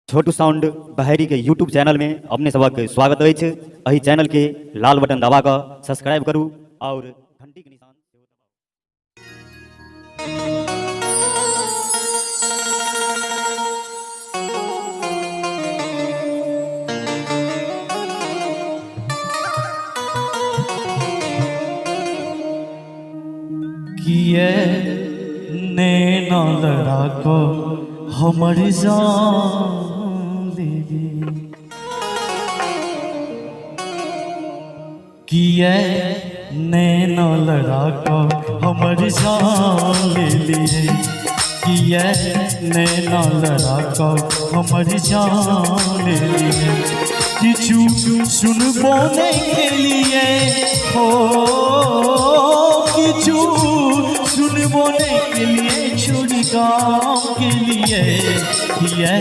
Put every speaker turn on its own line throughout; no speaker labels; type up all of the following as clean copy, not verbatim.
छोटू sound बहरी के YouTube channel में अपने सबक स्वागत है। अही चैनल के लाल बटन दबा कर सब्सक्राइब करूँ और घंटी के निशान
किए नैना लड़ा को हमर जान दे किए नैना लड़ा को हमर जान ले लिए किए नैना लड़ा को हमर जान ले लिए किचू सुनबो नहीं के लिए हो किचू सुनबो नहीं के लिए छोड़ी काम के लिए किए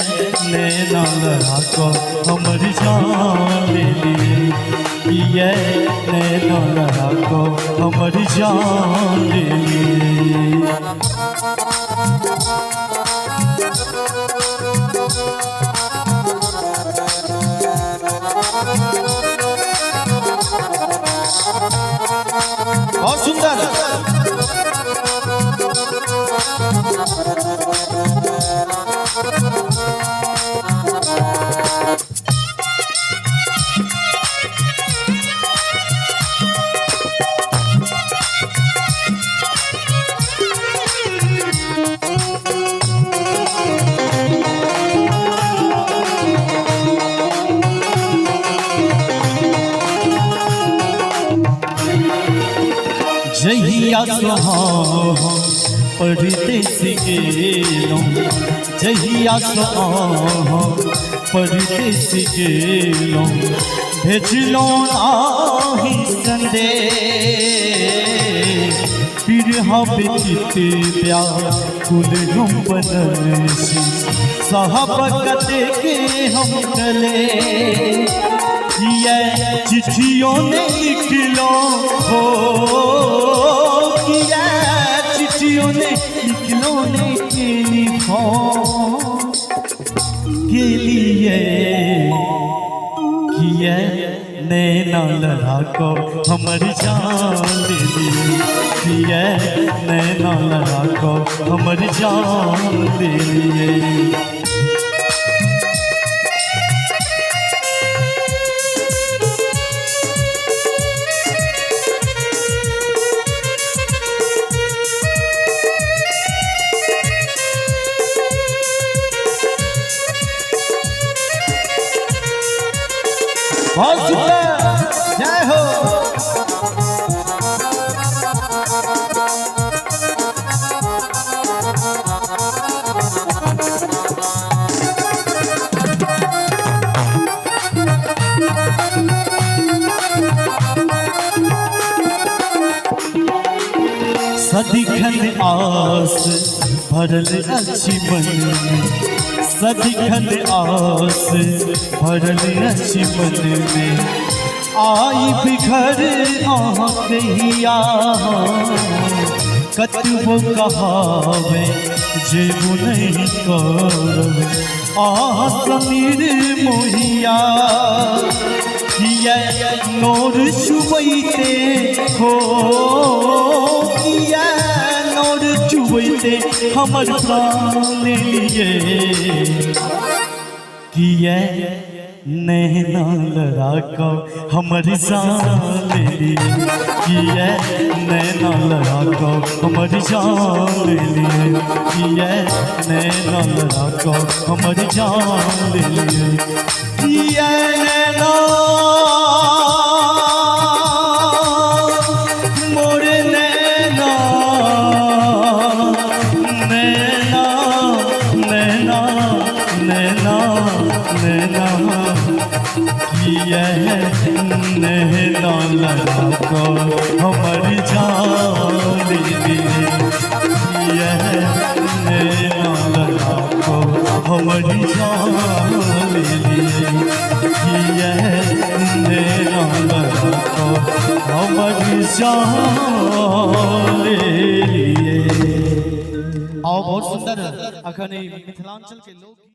नैना लड़ा को हमर जान ले लिए किए नैना लड़ा को हमर जान ले लिए। बहुत सुंदर जहिया सुहां परदेस गेलों जहिया सुहां परदेस गेलों भेजलो आही संदे फिर हम चिते व्याकुल हम बनसी साहबकत के हम चले ये चिट्ठियों ने लिखलो हो किया चिट्ठियों ने लिखलो ने के लिखो के लिए किया नैना लड़ा को हमर जान ले लिए किया नैना लड़ा को हमर जान ले लिए। बहुत सुंदर जय हो। सदिखन आस भरल अच्छी मन में सदिखन आस भरल अच्छी मन में आई बिखर कहिया कतबो कहावे जेबो नहीं करवे समीर मोहिया किया नोर चुबैते हो किया नोर चुबैते हमर प्राण लिए किया नैना लड़ा को हमर जान ले लिए किया नैना लड़ा को हमर जान ले लिए किया नैना लड़ा को हमर जान ले लिए किया नैना मोरे नैना नैना नैना नैना नैना किया नैना लड़ा को हमर जान ले लिए किया नैना लड़ा को हमर जान ले लिए किया नैना लड़ा को हमर जान ले लिए। और बहुत सुंदर अखनी मिथिलांचल के लोग